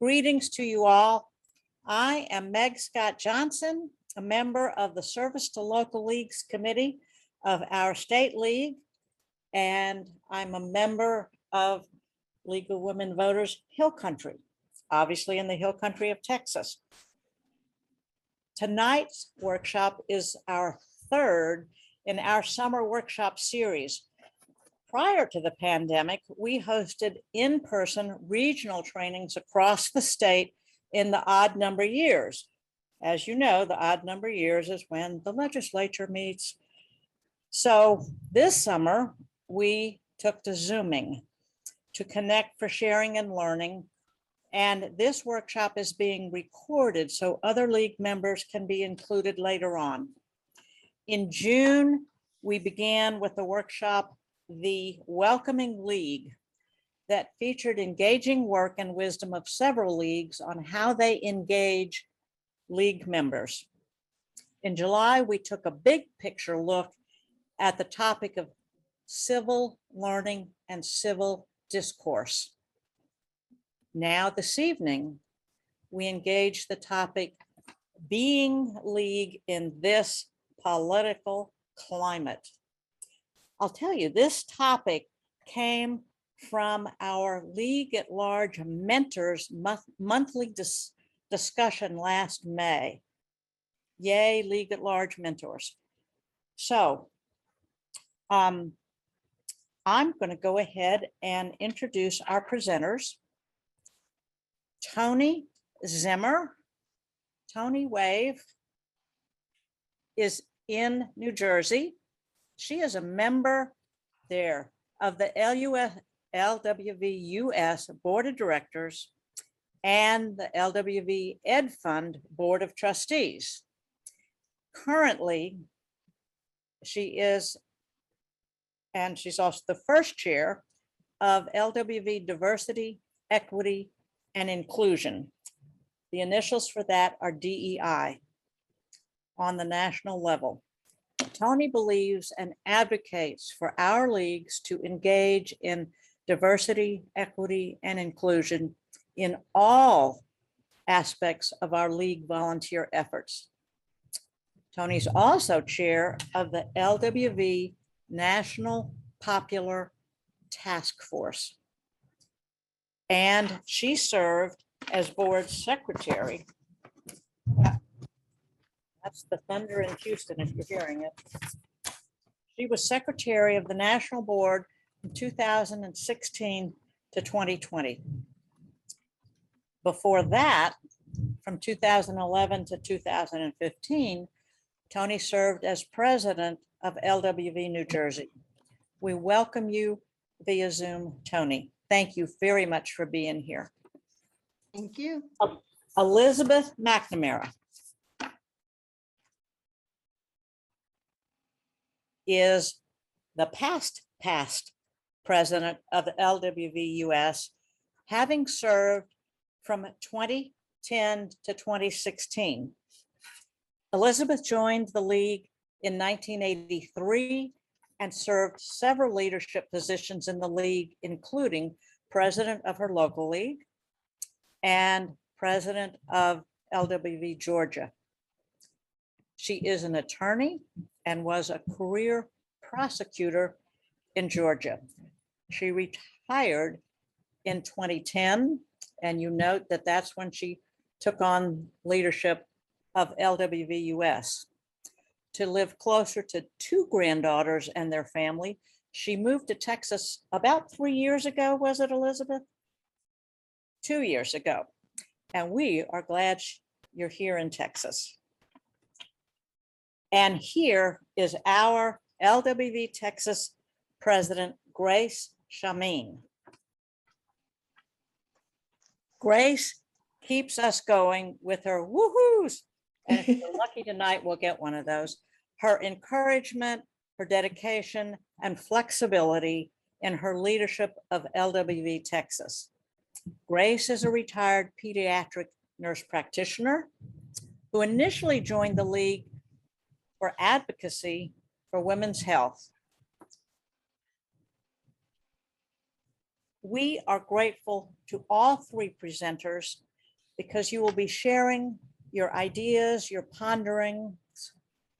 Greetings to you all. I am Meg Scott Johnson, a member of the Service to Local Leagues Committee of our state league, and I'm a member of League of Women Voters Hill Country, obviously in the Hill Country of Texas. Tonight's workshop is our third in our summer workshop series. Prior to the pandemic, we hosted in-person regional trainings across the state in the odd number years. As you know, the odd number years is when the legislature meets. So this summer, we took to Zooming to connect for sharing and learning. And this workshop is being recorded so other league members can be included later on. In June, we began with the workshop, The Welcoming League, that featured engaging work and wisdom of several leagues on how they engage league members. In July, we took a big picture look at the topic of civil learning and civil discourse. Now, this evening, we engage the topic, being league in this political climate. I'll tell you, this topic came from our League at Large Mentors monthly discussion last May. Yay, League at Large Mentors. So I'm going to go ahead and introduce our presenters. Toni Zimmer, Toni wave, is in New Jersey. She is a member there of the LWVUS Board of Directors and the LWV Ed Fund Board of Trustees. Currently, she is, and she's also the first chair of LWV Diversity, Equity, and Inclusion. The initials for that are DEI on the national level. Toni believes and advocates for our leagues to engage in diversity, equity, and inclusion in all aspects of our league volunteer efforts. Toni's also chair of the LWV National Popular Task Force. And she served as board secretary. That's the thunder in Houston, if you're hearing it. She was secretary of the National Board from 2016 to 2020. Before that, from 2011 to 2015, Toni served as president of LWV New Jersey. We welcome you via Zoom, Toni. Thank you very much for being here. Thank you. Elisabeth MacNamara is the past president of the LWVUS, having served from 2010 to 2016. Elisabeth joined the league in 1983 and served several leadership positions in the league, including president of her local league and president of LWV Georgia. She is an attorney and was a career prosecutor in Georgia. She retired in 2010, and you note that that's when she took on leadership of LWVUS. To live closer to two granddaughters and their family, she moved to Texas about 3 years ago, was it, Elisabeth? 2 years ago. And we are glad you're here in Texas. And here is our LWV Texas President Grace Chimene. Grace keeps us going with her woohoos. And if you're lucky tonight, we'll get one of those. Her encouragement, her dedication, and flexibility in her leadership of LWV Texas. Grace is a retired pediatric nurse practitioner who initially joined the League for Advocacy for Women's Health. We are grateful to all three presenters because you will be sharing your ideas, your pondering,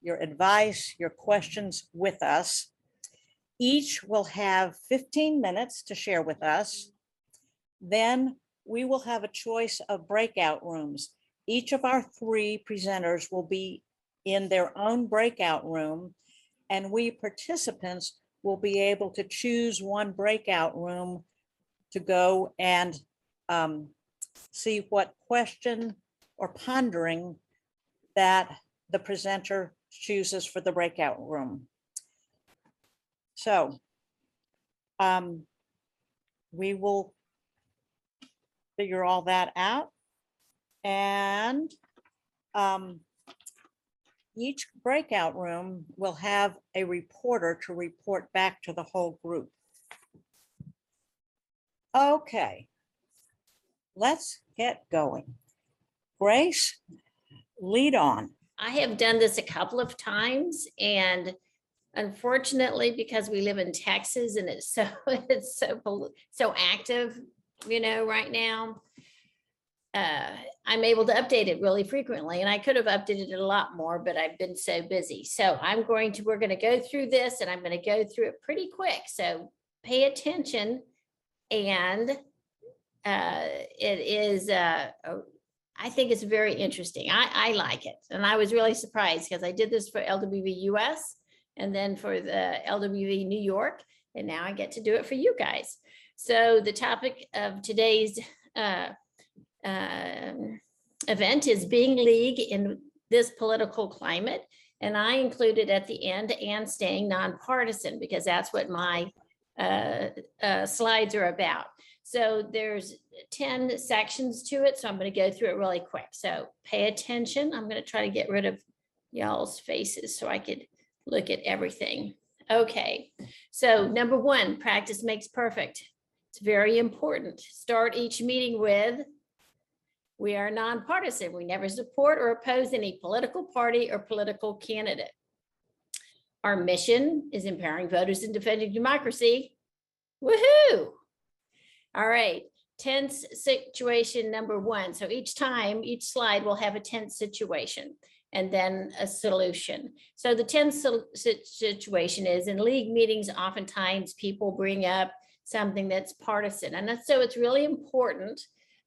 your advice, your questions with us. Each will have 15 minutes to share with us. Then we will have a choice of breakout rooms. Each of our 3 presenters will be in their own breakout room, and we participants will be able to choose one breakout room to go and see what question or pondering that the presenter chooses for the breakout room. So we will figure all that out. And each breakout room will have a reporter to report back to the whole group. Okay, let's get going. Grace, lead on. I have done this a couple of times, and unfortunately, because we live in Texas and it's so active, right now, I'm able to update it really frequently, and I could have updated it a lot more, but I've been so busy. So we're going to go through this, and I'm going to go through it pretty quick. So pay attention, and it is, I think it's very interesting. I like it. And I was really surprised because I did this for LWVUS and then for the LWV New York, and now I get to do it for you guys. So the topic of today's event is being league in this political climate. And I included at the end and staying nonpartisan, because that's what my slides are about. So there's 10 sections to it. So I'm going to go through it really quick. So pay attention. I'm going to try to get rid of y'all's faces so I could look at everything. Okay. So number 1, practice makes perfect. It's very important. Start each meeting with, we are nonpartisan. We never support or oppose any political party or political candidate. Our mission is empowering voters and defending democracy. Woohoo! All right, tense situation number 1. So each slide will have a tense situation and then a solution. So the tense situation is, in league meetings, oftentimes people bring up something that's partisan. And so it's really important.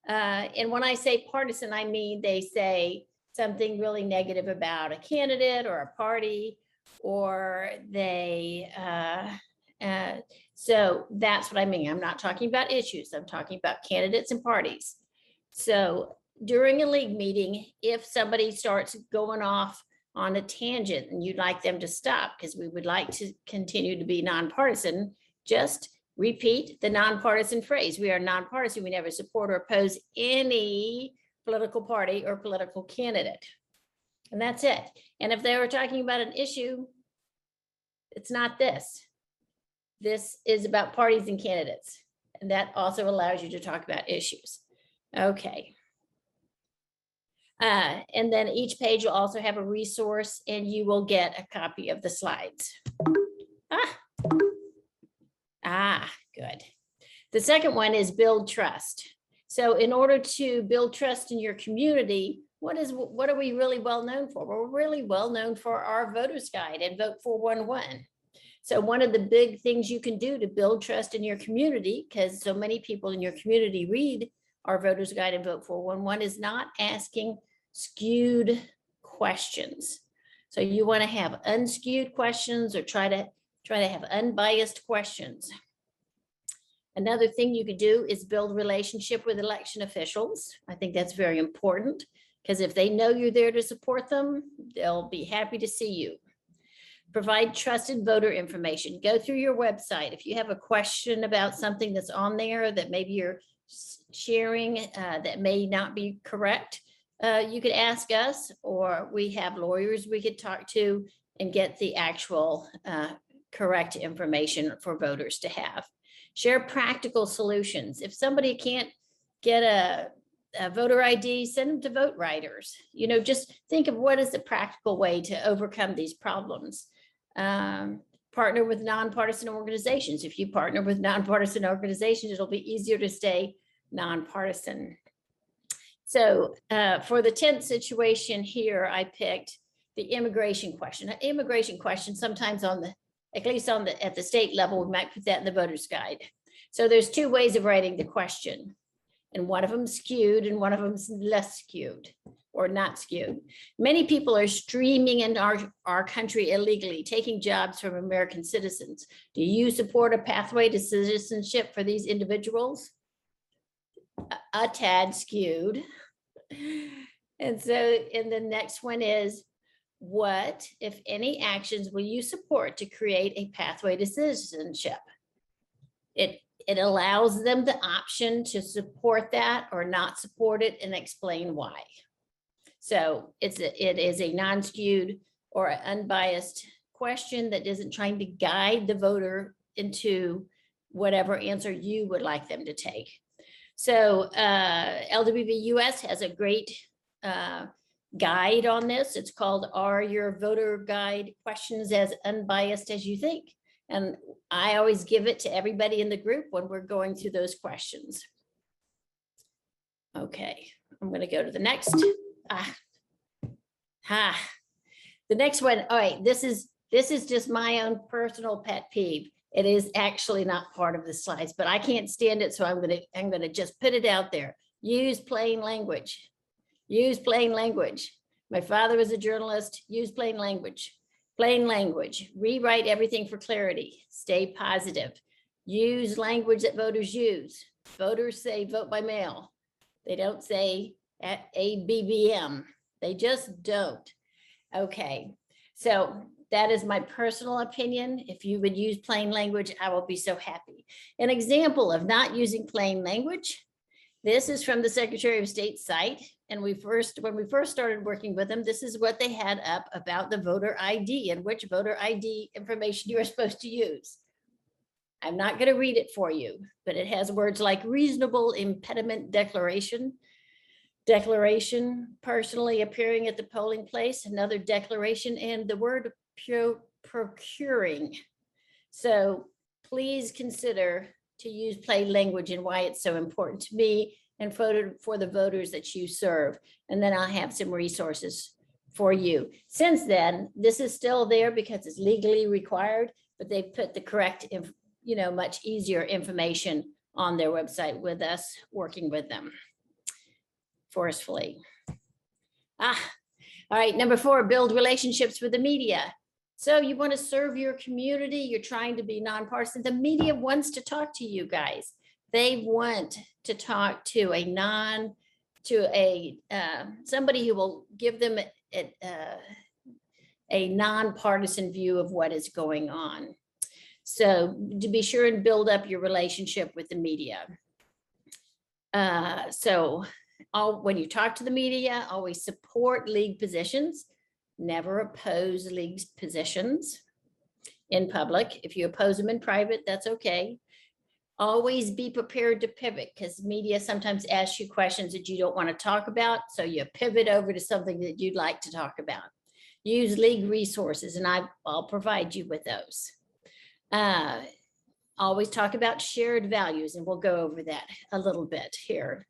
And when I say partisan, I mean they say something really negative about a candidate or a party, or they, so that's what I mean. I'm not talking about issues. I'm talking about candidates and parties. So during a league meeting, if somebody starts going off on a tangent and you'd like them to stop, because we would like to continue to be nonpartisan, just repeat the nonpartisan phrase. We are nonpartisan. We never support or oppose any political party or political candidate. And that's it. And if they were talking about an issue, it's not this. This is about parties and candidates. And that also allows you to talk about issues. Okay. And then each page will also have a resource, and you will get a copy of the slides. Good. The second one is build trust. So in order to build trust in your community, what are we really well known for? We're really well known for our voters guide and Vote 411. So one of the big things you can do to build trust in your community, because so many people in your community read our voters guide and Vote 411, is not asking skewed questions. So you want to have unskewed questions, or try to have unbiased questions. Another thing you could do is build relationship with election officials. I think that's very important, because if they know you're there to support them, they'll be happy to see you. Provide trusted voter information. Go through your website. If you have a question about something that's on there that maybe you're sharing that may not be correct, you could ask us, or we have lawyers we could talk to and get the actual correct information for voters to have. Share practical solutions. If somebody can't get a voter ID, send them to Vote Writers. Just think of what is the practical way to overcome these problems. Partner with nonpartisan organizations. If you partner with nonpartisan organizations, it'll be easier to stay nonpartisan. So for the tense situation here, I picked the immigration question. An immigration question sometimes on the, at least on the, at the state level, we might put that in the voter's guide. So there's two ways of writing the question. And one of them skewed and one of them is less skewed or not skewed. Many people are streaming in our country illegally, taking jobs from American citizens. Do you support a pathway to citizenship for these individuals? A tad skewed. And so, and the next one is, what, if any, actions will you support to create a pathway to citizenship? It allows them the option to support that or not support it and explain why. So it is a non-skewed or unbiased question that isn't trying to guide the voter into whatever answer you would like them to take. So LWVUS has a great guide on this. It's called Are Your Voter Guide Questions as Unbiased as You Think? And I always give it to everybody in the group when we're going through those questions. Okay, I'm going to go to the next. The next one. All right, this is just my own personal pet peeve. It is actually not part of the slides, but I can't stand it, so I'm gonna just put it out there. Use plain language. Use plain language. My father was a journalist. Use plain language. Plain language. Rewrite everything for clarity. Stay positive. Use language that voters use. Voters say vote by mail. They don't say at ABBM. They just don't. Okay, so that is my personal opinion. If you would use plain language, I will be so happy. An example of not using plain language. This is from the Secretary of State's site. And when we first started working with them, this is what they had up about the voter ID and which voter ID information you are supposed to use. I'm not going to read it for you, but it has words like reasonable impediment declaration, personally appearing at the polling place, another declaration, and the word procuring. So please consider to use plain language and why it's so important to me and for the voters that you serve. And then I'll have some resources for you. Since then, this is still there because it's legally required, but they've put the correct, much easier information on their website with us working with them forcefully. All right, number 4, build relationships with the media. So you want to serve your community, you're trying to be nonpartisan. The media wants to talk to you guys. They want to talk to somebody who will give them a nonpartisan view of what is going on. So to be sure and build up your relationship with the media. When you talk to the media, always support league positions. Never oppose league positions in public. If you oppose them in private, that's okay. Always be prepared to pivot because media sometimes asks you questions that you don't want to talk about. So you pivot over to something that you'd like to talk about. Use league resources, and I'll provide you with those. Always talk about shared values, and we'll go over that a little bit here.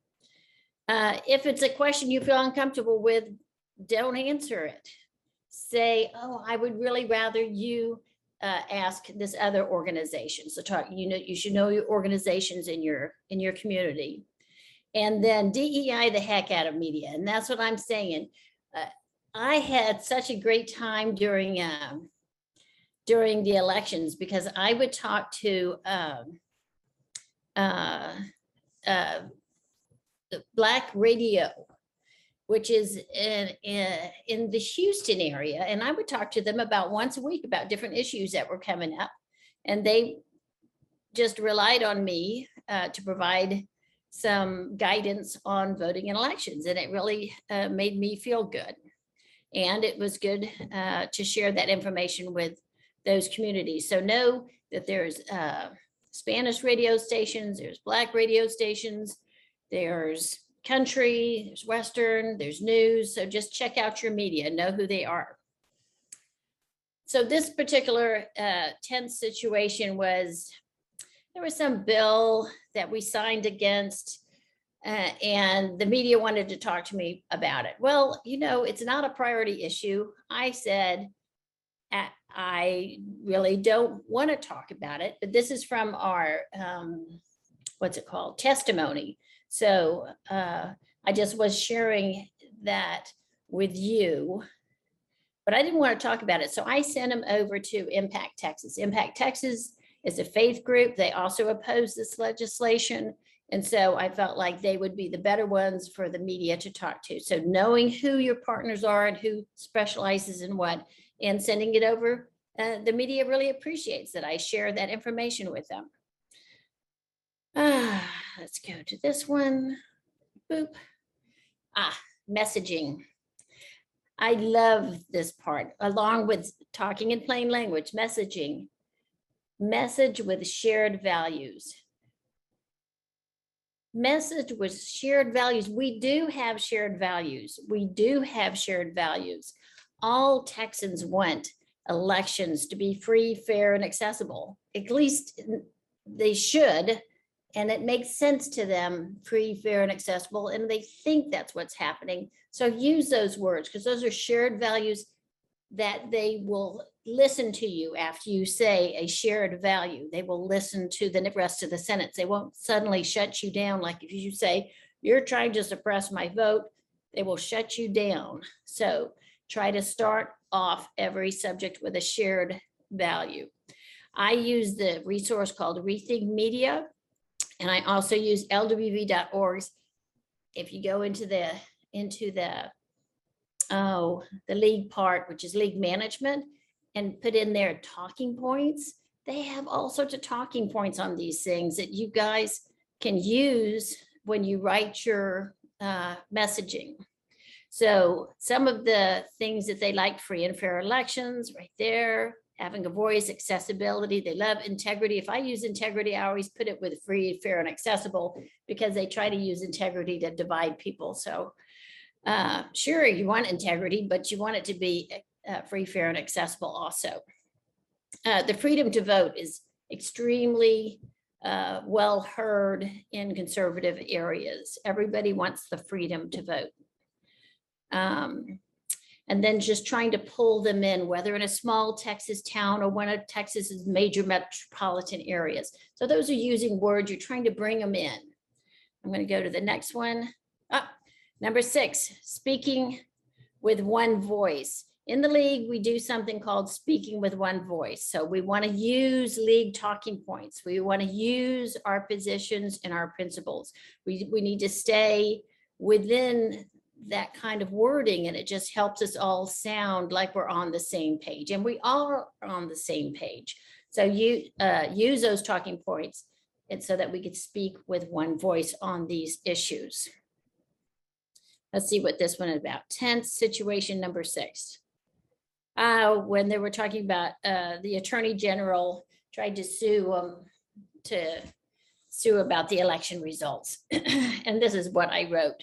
If it's a question you feel uncomfortable with, don't answer it. Say, oh, I would really rather you ask this other organization. So you should know your organizations in your community. And then DEI the heck out of media. And that's what I'm saying. I had such a great time during the elections because I would talk to Black radio, which is in the Houston area. And I would talk to them about once a week about different issues that were coming up. And they just relied on me to provide some guidance on voting in elections. And it really made me feel good. And it was good to share that information with those communities. So know that there's Spanish radio stations, there's Black radio stations, there's country, there's Western, there's news. So just check out your media, know who they are. So this particular tense situation was, there was some bill that we signed against And the media wanted to talk to me about it. Well, you know, it's not a priority issue. I said, I really don't want to talk about it, but this is from our, what's it called, testimony. So I just was sharing that with you, but I didn't want to talk about it. So I sent them over to Impact Texas. Impact Texas is a faith group. They also oppose this legislation. And so I felt like they would be the better ones for the media to talk to. So knowing who your partners are and who specializes in what and sending it over, the media really appreciates that I share that information with them. Let's go to this one. Boop. Messaging. I love this part, along with talking in plain language, messaging. Message with shared values. Message with shared values. We do have shared values. We do have shared values. All Texans want elections to be free, fair, and accessible. At least they should. And it makes sense to them, free, fair, and accessible. And they think that's what's happening. So use those words, because those are shared values that they will listen to you after you say a shared value. They will listen to the rest of the sentence. They won't suddenly shut you down. Like if you say, you're trying to suppress my vote, they will shut you down. So try to start off every subject with a shared value. I use the resource called Rethink Media, and I also use LWV.org. If you go into the league part, which is league management, and put in their talking points, they have all sorts of talking points on these things that you guys can use when you write your messaging. So some of the things that they like: free and fair elections, right there, having a voice, accessibility. They love integrity. If I use integrity, I always put it with free, fair, and accessible, because they try to use integrity to divide people. So sure, you want integrity, but you want it to be free, fair, and accessible also. The freedom to vote is extremely well heard in conservative areas. Everybody wants the freedom to vote. And then just trying to pull them in, whether in a small Texas town or one of Texas's major metropolitan areas. So those are using words, you're trying to bring them in. I'm going to go to the next one. Number 6, speaking with one voice. In the league, we do something called speaking with one voice. So we want to use league talking points. We want to use our positions and our principles. We need to stay within that kind of wording, and it just helps us all sound like we're on the same page, and we are on the same page. So you use those talking points, and so that we could speak with one voice on these issues. Let's see what this one is about. Tense situation number 6. When they were talking about the Attorney General tried to sue about the election results. And this is what I wrote.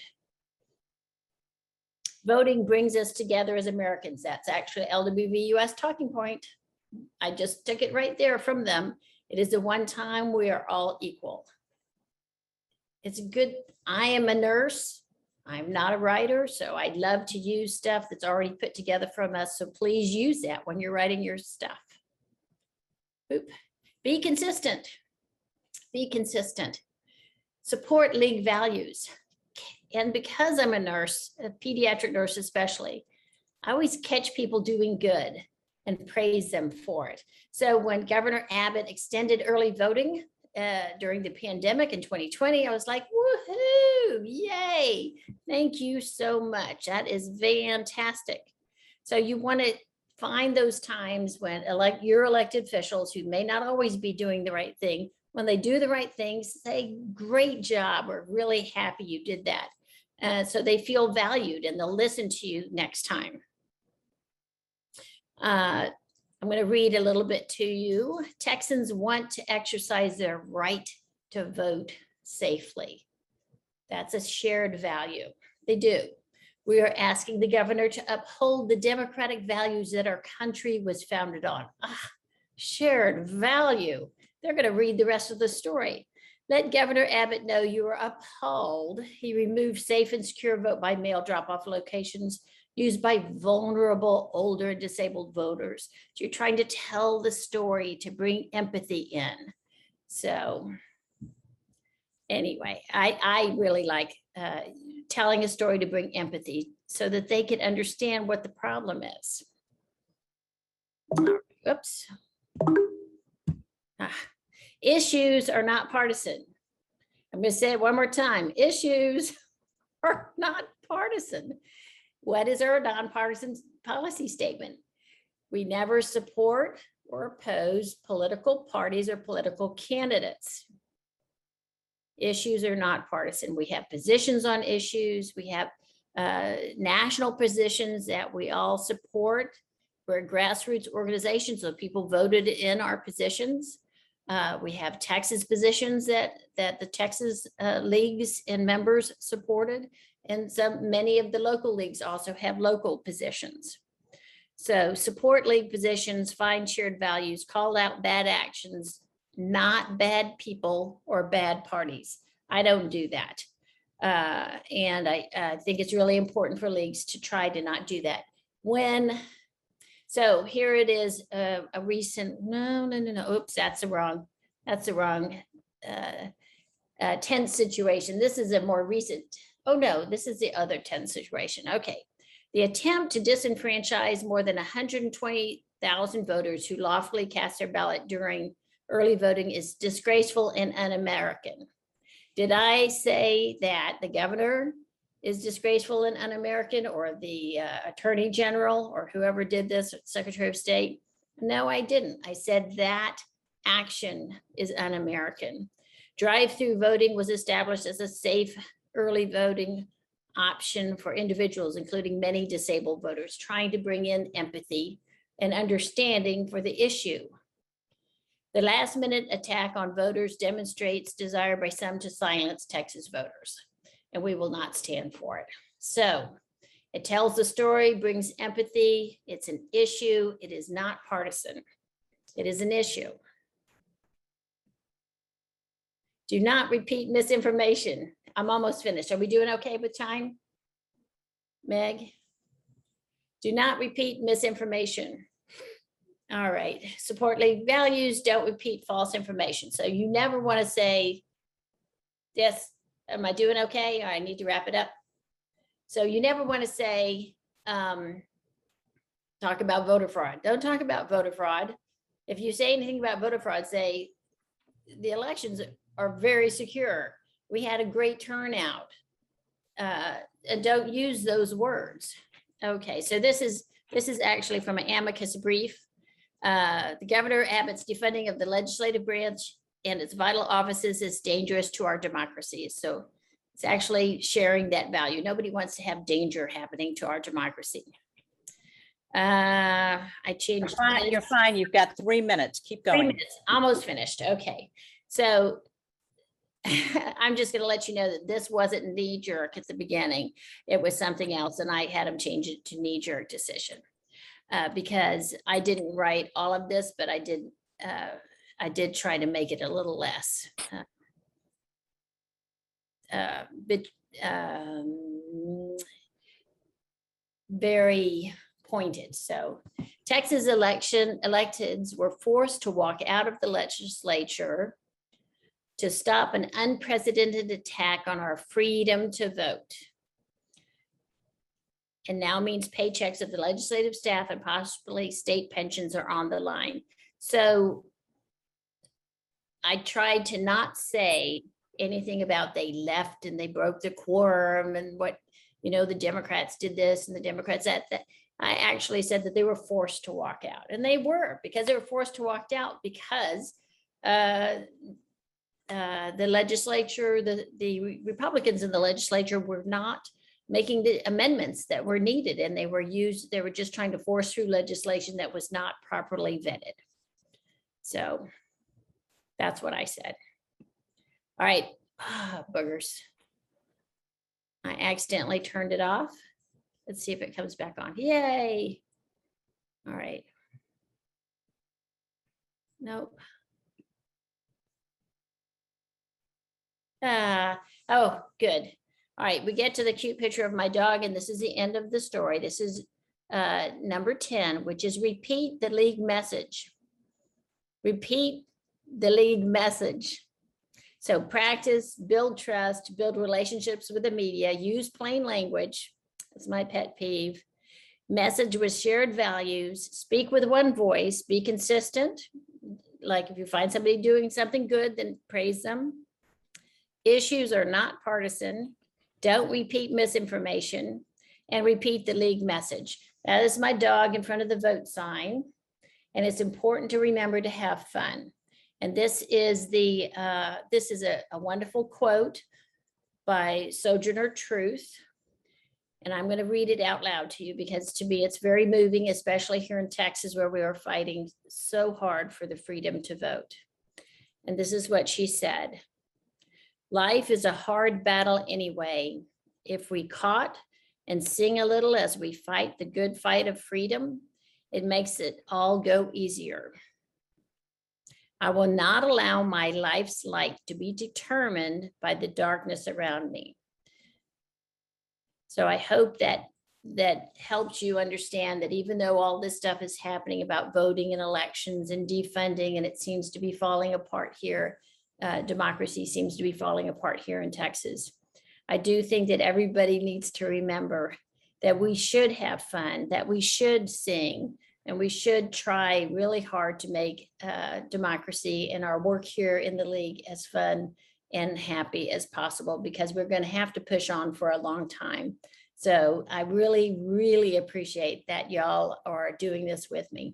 Voting brings us together as Americans. That's actually LWVUS talking point. I just took it right there from them. It is the one time we are all equal. It's good. I am a nurse. I'm not a writer, so I'd love to use stuff that's already put together from us. So please use that when you're writing your stuff. Boop. Be consistent. Be consistent. Support league values. And because I'm a nurse, a pediatric nurse especially, I always catch people doing good and praise them for it. So when Governor Abbott extended early voting during the pandemic in 2020, I was like, woohoo, yay, thank you so much. That is fantastic. So you want to find those times when your elected officials, who may not always be doing the right thing, when they do the right things, say, great job, we're really happy you did that. So they feel valued and they'll listen to you next time. I'm going to read a little bit to you. Texans want to exercise their right to vote safely. That's a shared value. They do. We are asking the governor to uphold the democratic values that our country was founded on. Shared value. They're going to read the rest of the story. Let Governor Abbott know you are appalled. He removed safe and secure vote by mail drop-off locations used by vulnerable, older, and disabled voters. So you're trying to tell the story to bring empathy in. So anyway, I really like telling a story to bring empathy so that they can understand what the problem is. Oops. Issues are not partisan. I'm going to say it one more time. Issues are not partisan. What is our nonpartisan policy statement? We never support or oppose political parties or political candidates. Issues are not partisan. We have positions on issues. We have national positions that we all support. We're a grassroots organization, so people voted in our positions. We have Texas positions that the Texas leagues and members supported, and many of the local leagues also have local positions. So support league positions, find shared values, call out bad actions, not bad people or bad parties. I don't do that. And I think it's really important for leagues to try to not do that. So here it is, a recent, no. Oops, that's the wrong tense situation. This is a more recent, oh no, this is the other tense situation. Okay. The attempt to disenfranchise more than 120,000 voters who lawfully cast their ballot during early voting is disgraceful and un-American. Did I say that the governor is disgraceful and un-American, or the attorney general, or whoever did this, Secretary of State? No, I didn't. I said that action is un-American. Drive-through voting was established as a safe early voting option for individuals, including many disabled voters, trying to bring in empathy and understanding for the issue. The last-minute attack on voters demonstrates desire by some to silence Texas voters, and we will not stand for it. So it tells the story, brings empathy. It's an issue. It is not partisan. It is an issue. Do not repeat misinformation. I'm almost finished. Are we doing okay with time? Meg? Do not repeat misinformation. All right. Support league values, don't repeat false information. So you never want to say, yes, am I doing okay? Or I need to wrap it up. So you never want to say, talk about voter fraud. Don't talk about voter fraud. If you say anything about voter fraud, say the elections are very secure. We had a great turnout. And don't use those words. Okay, so this is actually from an amicus brief. The Governor Abbott's defunding of the legislative branch and its vital offices is dangerous to our democracy. So it's actually sharing that value. Nobody wants to have danger happening to our democracy. I changed. You're fine. You've got 3 minutes. Keep going. 3 minutes, almost finished. Okay, so I'm just going to let you know that this wasn't knee jerk at the beginning. It was something else, and I had them change it to knee jerk decision because I didn't write all of this, but I did try to make it a little less. Very pointed. So Texas electeds were forced to walk out of the legislature to stop an unprecedented attack on our freedom to vote. And now means paychecks of the legislative staff and possibly state pensions are on the line. So I tried to not say anything about they left and they broke the quorum and what, the Democrats did this and the Democrats that. I actually said that they were forced to walk out, and they were, because they were forced to walk out because the legislature, the Republicans in the legislature were not making the amendments that were needed, and they were just trying to force through legislation that was not properly vetted. So that's what I said. All right, boogers. I accidentally turned it off. Let's see if it comes back on. Yay. All right. Nope. Oh, good. All right, we get to the cute picture of my dog, and this is the end of the story. This is number 10, which is repeat the league message. Repeat the league message. So practice, build trust, build relationships with the media, use plain language. That's my pet peeve. Message with shared values, speak with one voice, be consistent. Like if you find somebody doing something good, then praise them. Issues are not partisan. Don't repeat misinformation, and repeat the league message. That is my dog in front of the vote sign. And it's important to remember to have fun. And this is a wonderful quote by Sojourner Truth. And I'm going to read it out loud to you because to me it's very moving, especially here in Texas where we are fighting so hard for the freedom to vote. And this is what she said. Life is a hard battle anyway. If we caught and sing a little as we fight the good fight of freedom, it makes it all go easier. I will not allow my life's light to be determined by the darkness around me. So I hope that helps you understand that even though all this stuff is happening about voting and elections and defunding, and it seems to be falling apart here, democracy seems to be falling apart here in Texas. I do think that everybody needs to remember that we should have fun, that we should sing, and we should try really hard to make democracy and our work here in the league as fun and happy as possible, because we're going to have to push on for a long time. So I really, really appreciate that y'all are doing this with me.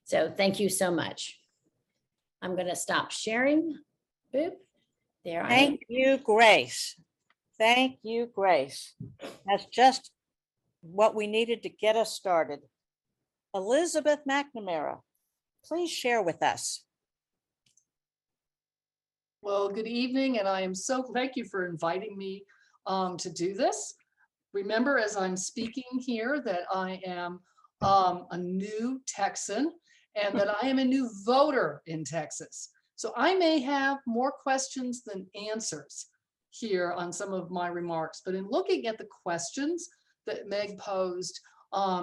So thank you so much. I'm going to stop sharing. Boop. There I am. Thank you, Grace. Thank you, Grace. That's just what we needed to get us started. Elisabeth MacNamara, please share with us. Well, good evening, and thank you for inviting me to do this. Remember, as I'm speaking here, that I am a new Texan and that I am a new voter in Texas. So I may have more questions than answers here on some of my remarks, but in looking at the questions that Meg posed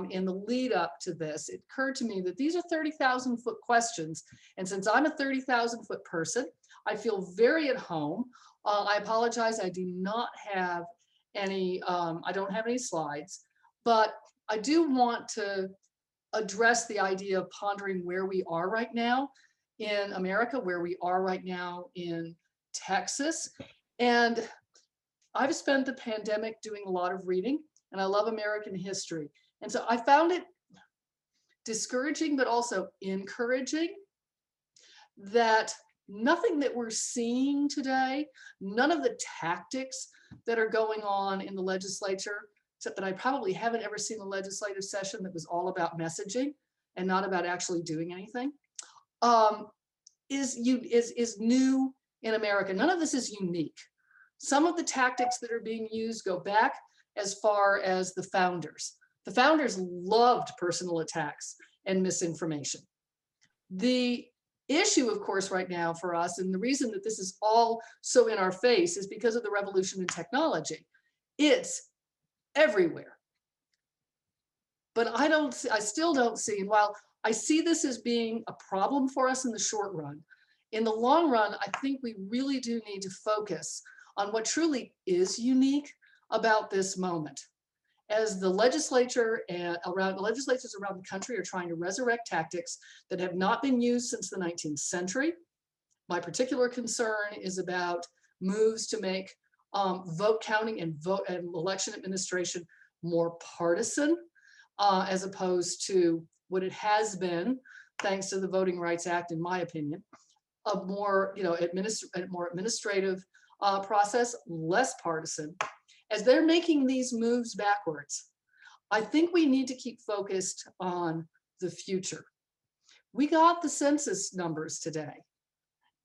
in the lead up to this, it occurred to me that these are 30,000 foot questions. And since I'm a 30,000 foot person, I feel very at home. I apologize, I do not have any, I don't have any slides, but I do want to address the idea of pondering where we are right now in America, where we are right now in Texas. And I've spent the pandemic doing a lot of reading, and I love American history. And so I found it discouraging, but also encouraging that nothing that we're seeing today, none of the tactics that are going on in the legislature, except that I probably haven't ever seen a legislative session that was all about messaging and not about actually doing anything, is new in America. None of this is unique. Some of the tactics that are being used go back as far as the founders. The founders loved personal attacks and misinformation. The issue, of course, right now for us, and the reason that this is all so in our face, is because of the revolution in technology. It's everywhere. But I still don't see, and while I see this as being a problem for us in the short run, in the long run, I think we really do need to focus on what truly is unique about this moment. As the legislatures around the country are trying to resurrect tactics that have not been used since the 19th century, my particular concern is about moves to make vote counting and election administration more partisan, as opposed to what it has been, thanks to the Voting Rights Act, in my opinion, a more administrative process, less partisan. As they're making these moves backwards, I think we need to keep focused on the future. We got the census numbers today,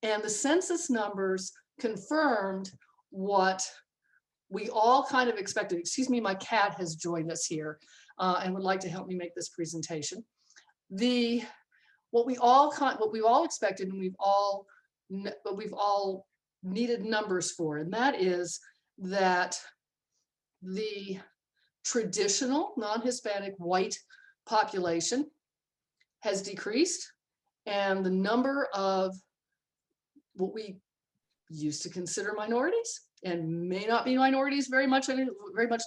and the census numbers confirmed what we all kind of expected. Excuse me, my cat has joined us here and would like to help me make this presentation. What we all expected, and we've all needed numbers for, and that is that the traditional non-Hispanic white population has decreased, and the number of what we used to consider minorities and may not be minorities very much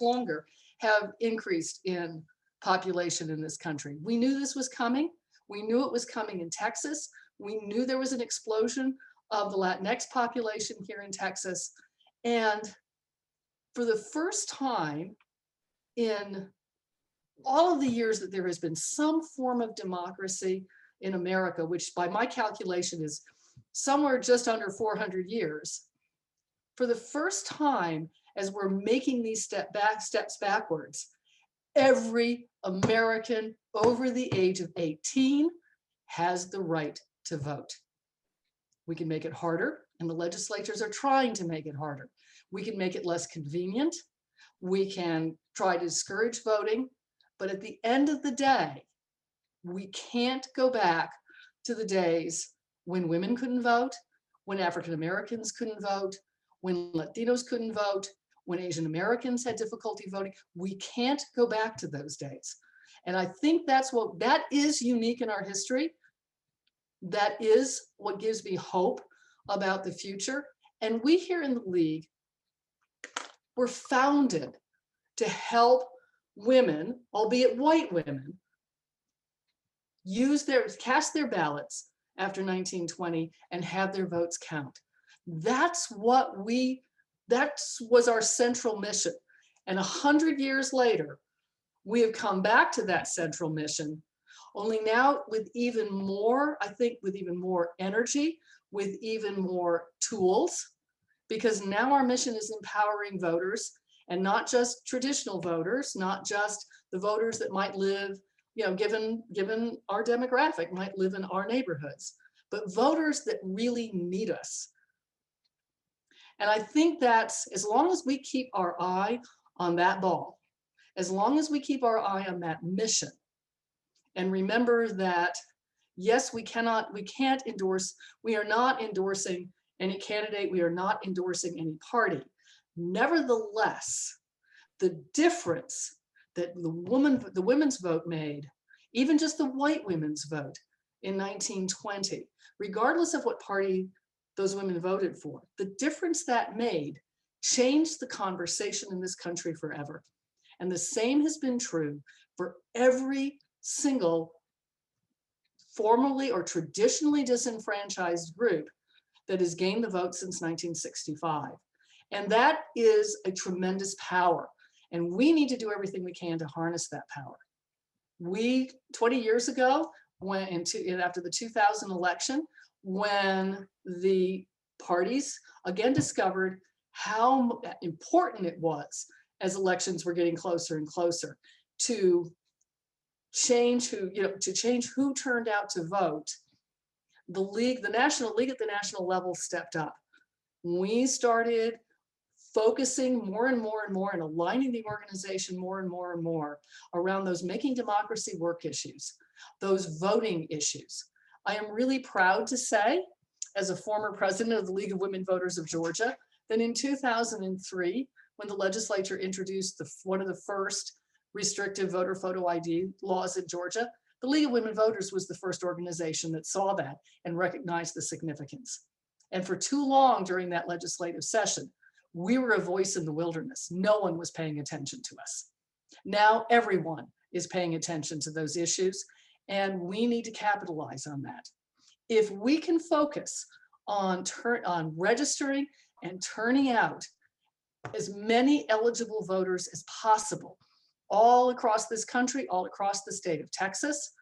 longer have increased in population in this country. We knew this was coming. We knew it was coming in Texas. We knew there was an explosion of the Latinx population here in Texas. And for the first time in all of the years that there has been some form of democracy in America, which by my calculation is somewhere just under 400 years, for the first time, as we're making these steps backwards, every American over the age of 18 has the right to vote. We can make it harder, and the legislatures are trying to make it harder. We can make it less convenient. We can try to discourage voting, but at the end of the day, we can't go back to the days when women couldn't vote, when African Americans couldn't vote, when Latinos couldn't vote, when Asian Americans had difficulty voting. We can't go back to those days. And I think that is unique in our history. That is what gives me hope about the future. And we here in the League were founded to help women, albeit white women, cast their ballots after 1920 and have their votes count. That was our central mission. And 100 years later, we have come back to that central mission, only now with even more, I think, with even more energy, with even more tools, because now our mission is empowering voters, and not just traditional voters, not just the voters that might live, given our demographic, might live in our neighborhoods, but voters that really need us. And I think that's, as long as we keep our eye on that ball, as long as we keep our eye on that mission, and remember that, yes, we are not endorsing any candidate, we are not endorsing any party. Nevertheless, the difference that the women's vote made, even just the white women's vote in 1920, regardless of what party those women voted for, the difference that made changed the conversation in this country forever. And the same has been true for every single formerly or traditionally disenfranchised group that has gained the vote since 1965. And that is a tremendous power. And we need to do everything we can to harness that power. 20 years ago, after the 2000 election, when the parties again discovered how important it was as elections were getting closer and closer to change who turned out to vote, the National League at the national level stepped up. We started focusing more and more and more and aligning the organization more and more and more around those making democracy work issues, those voting issues. I am really proud to say, as a former president of the League of Women Voters of Georgia, that in 2003, when the legislature introduced one of the first restrictive voter photo ID laws in Georgia, the League of Women Voters was the first organization that saw that and recognized the significance. And for too long during that legislative session, we were a voice in the wilderness. No one was paying attention to us. Now everyone is paying attention to those issues, and we need to capitalize on that. If we can focus on registering and turning out as many eligible voters as possible all across this country, all across the state of Texas,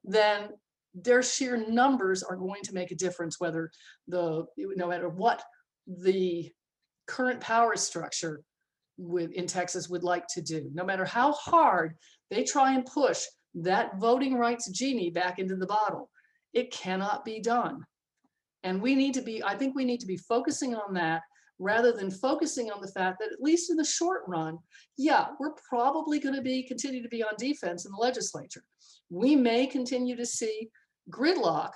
then their sheer numbers are going to make a difference, no matter what the current power structure in Texas would like to do. No matter how hard they try and push that voting rights genie back into the bottle, it cannot be done. And I think we need to be focusing on that rather than focusing on the fact that, at least in the short run, yeah, we're probably going to continue to be on defense in the legislature. We may continue to see gridlock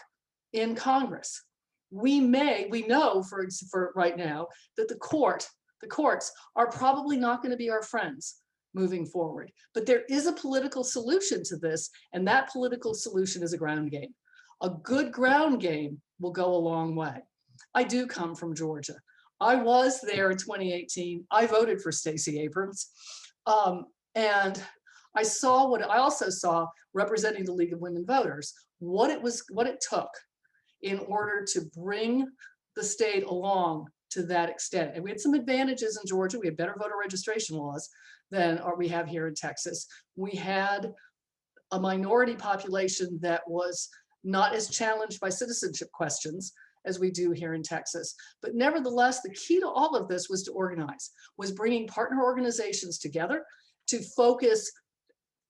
in Congress. we know for right now that the courts are probably not going to be our friends moving forward. But there is a political solution to this, and that political solution is a ground game. A good ground game will go a long way. I do come from Georgia. I was there in 2018. I voted for Stacey Abrams. And I also saw representing the League of Women Voters, what it took in order to bring the state along to that extent. And we had some advantages in Georgia. We had better voter registration laws than we have here in Texas. We had a minority population that was not as challenged by citizenship questions as we do here in Texas. But nevertheless, the key to all of this was to organize, was bringing partner organizations together to focus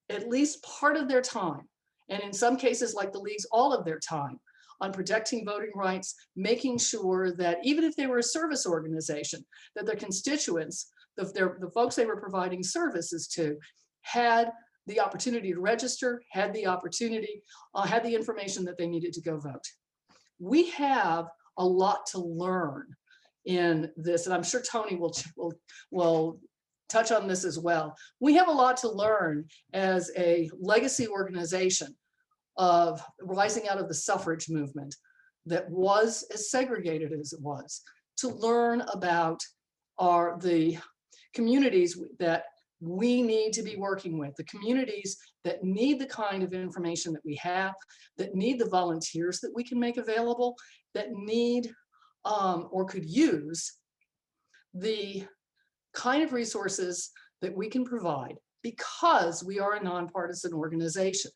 at least part of their time, and in some cases like the leagues, all of their time, on protecting voting rights, making sure that even if they were a service organization, that their constituents, the folks they were providing services to, had the opportunity to register, had the opportunity, had the information that they needed to go vote. We have a lot to learn in this, and I'm sure Toni will touch on this as well. We have a lot to learn as a legacy organization of rising out of the suffrage movement that was as segregated as it was, to learn about the communities that we need to be working with, the communities that need the kind of information that we have, that need the volunteers that we can make available, that need or could use the kind of resources that we can provide because we are a nonpartisan organization.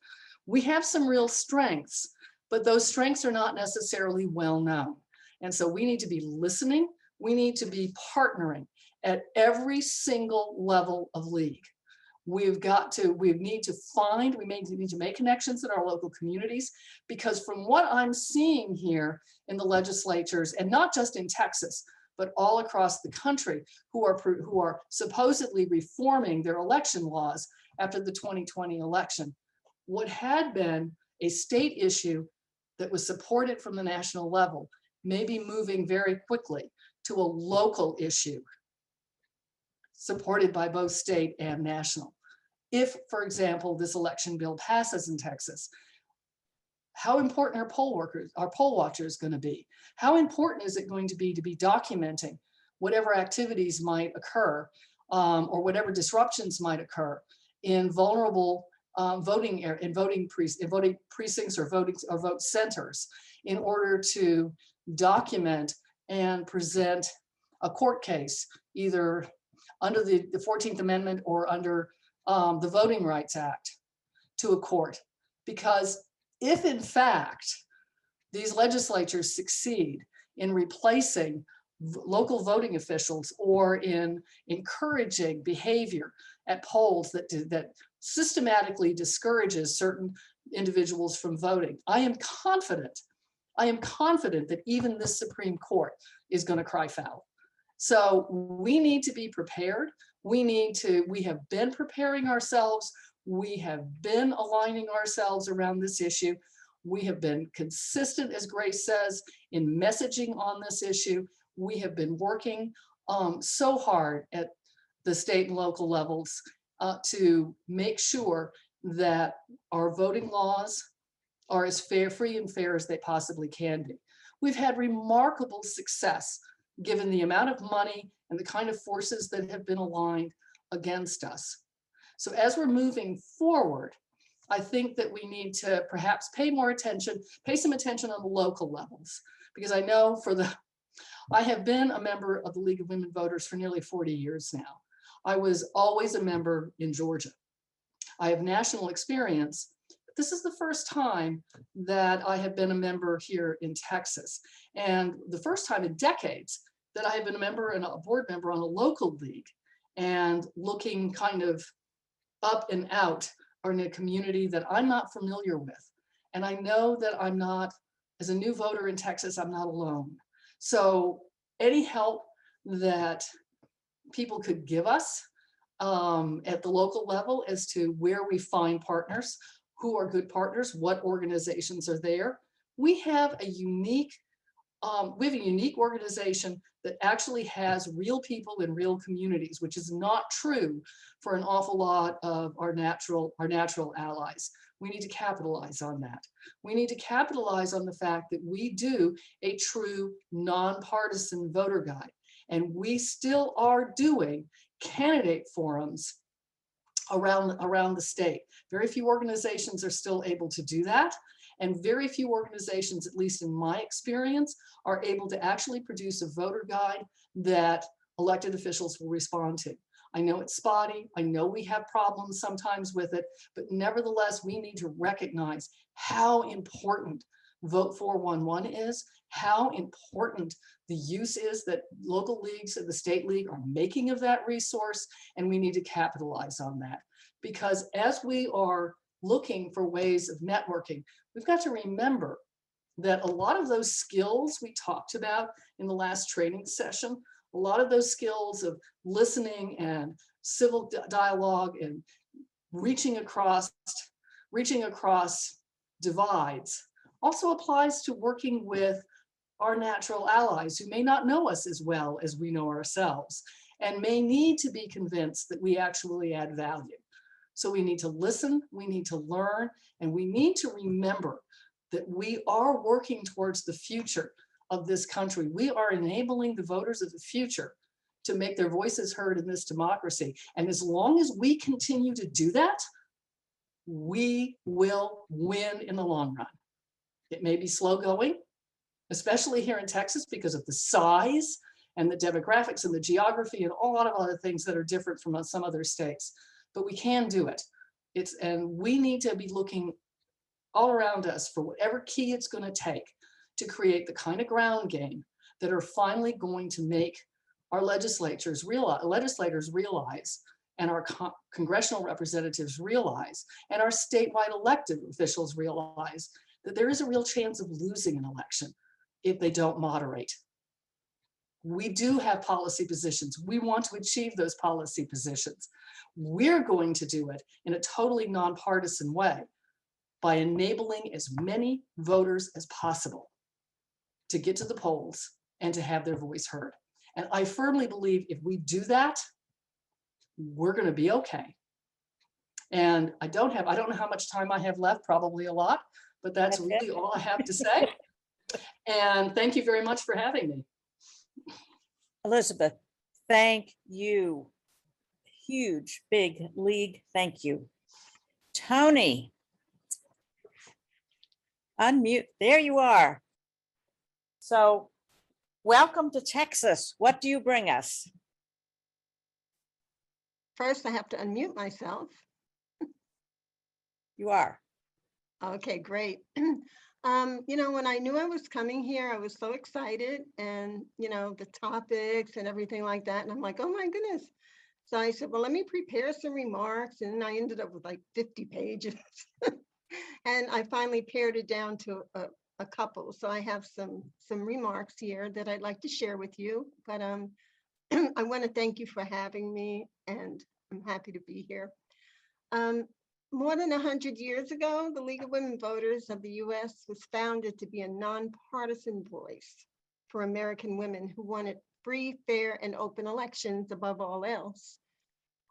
We have some real strengths, but those strengths are not necessarily well known. And so we need to be listening. We need to be partnering at every single level of league. We need to make connections in our local communities, because from what I'm seeing here in the legislatures, and not just in Texas, but all across the country, who are supposedly reforming their election laws after the 2020 election, what had been a state issue that was supported from the national level may be moving very quickly to a local issue supported by both state and national. If, for example, this election bill passes in Texas, how important are poll watchers going to be? How important is it going to be documenting whatever activities might occur or whatever disruptions might occur in vulnerable voting precincts or vote centers, in order to document and present a court case, either under the 14th Amendment or under the Voting Rights Act, to a court? Because if in fact these legislatures succeed in replacing local voting officials or in encouraging behavior at polls that systematically discourages certain individuals from voting, I am confident that even this Supreme Court is going to cry foul. So we need to be prepared. We have been preparing ourselves. We have been aligning ourselves around this issue. We have been consistent, as Grace says, in messaging on this issue. We have been working so hard at the state and local levels to make sure that our voting laws are as free and fair as they possibly can be. We've had remarkable success given the amount of money and the kind of forces that have been aligned against us. So as we're moving forward, I think that we need to perhaps pay some attention on the local levels, because I know I have been a member of the League of Women Voters for nearly 40 years now. I was always a member in Georgia. I have national experience. This is the first time that I have been a member here in Texas, and the first time in decades that I have been a member and a board member on a local league, and looking kind of up and out or in a community that I'm not familiar with. And I know that I'm not, as a new voter in Texas, I'm not alone. So any help that people could give us at the local level as to where we find partners, who are good partners, what organizations are there. We have a unique We have a unique organization that actually has real people in real communities, which is not true for an awful lot of our natural allies. We need to capitalize on that. We need to capitalize on the fact that we do a true nonpartisan voter guide, and we still are doing candidate forums around the state. Very few organizations are still able to do that. And very few organizations, at least in my experience, are able to actually produce a voter guide that elected officials will respond to. I know it's spotty. I know we have problems sometimes with it, but nevertheless, we need to recognize how important Vote 411 is, how important the use is that local leagues and the state league are making of that resource, and we need to capitalize on that. Because as we are looking for ways of networking, we've got to remember that a lot of those skills we talked about in the last training session, a lot of those skills of listening and civil dialogue and reaching across divides also applies to working with our natural allies who may not know us as well as we know ourselves and may need to be convinced that we actually add value. So we need to listen, we need to learn, and we need to remember that we are working towards the future of this country. We are enabling the voters of the future to make their voices heard in this democracy. And as long as we continue to do that, we will win in the long run. It may be slow going, especially here in Texas because of the size and the demographics and the geography and a lot of other things that are different from some other states. But we can do it. And we need to be looking all around us for whatever key it's going to take to create the kind of ground game that are finally going to make our legislators realize, and our congressional representatives realize, and our statewide elected officials realize that there is a real chance of losing an election if they don't moderate. We do have policy positions. We want to achieve those policy positions. We're going to do it in a totally nonpartisan way by enabling as many voters as possible to get to the polls and to have their voice heard. And I firmly believe if we do that, we're going to be okay. And I don't know how much time I have left, probably a lot, but that's really all I have to say. And thank you very much for having me. Elisabeth, thank you. Huge, big league, thank you. Toni, unmute, there you are. So welcome to Texas. What do you bring us? First, I have to unmute myself. You are. Okay, great. You know, when I knew I was coming here, I was so excited, and, you know, the topics and everything like that. And I'm like, oh my goodness. So I said, well, let me prepare some remarks. And I ended up with like 50 pages. And I finally pared it down to a couple. So I have some remarks here that I'd like to share with you. But I want to thank you for having me, and I'm happy to be here. More than 100 years ago, the League of Women Voters of the U.S. was founded to be a nonpartisan voice for American women who wanted free, fair, and open elections above all else.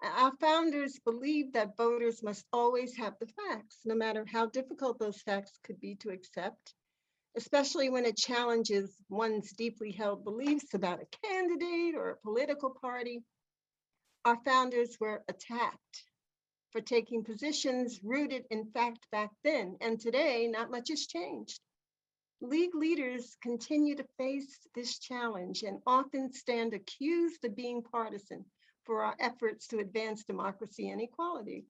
Our founders believed that voters must always have the facts, no matter how difficult those facts could be to accept, especially when it challenges one's deeply held beliefs about a candidate or a political party. Our founders were attacked for taking positions rooted in fact back then, and today not much has changed. League leaders continue to face this challenge and often stand accused of being partisan for our efforts to advance democracy and equality.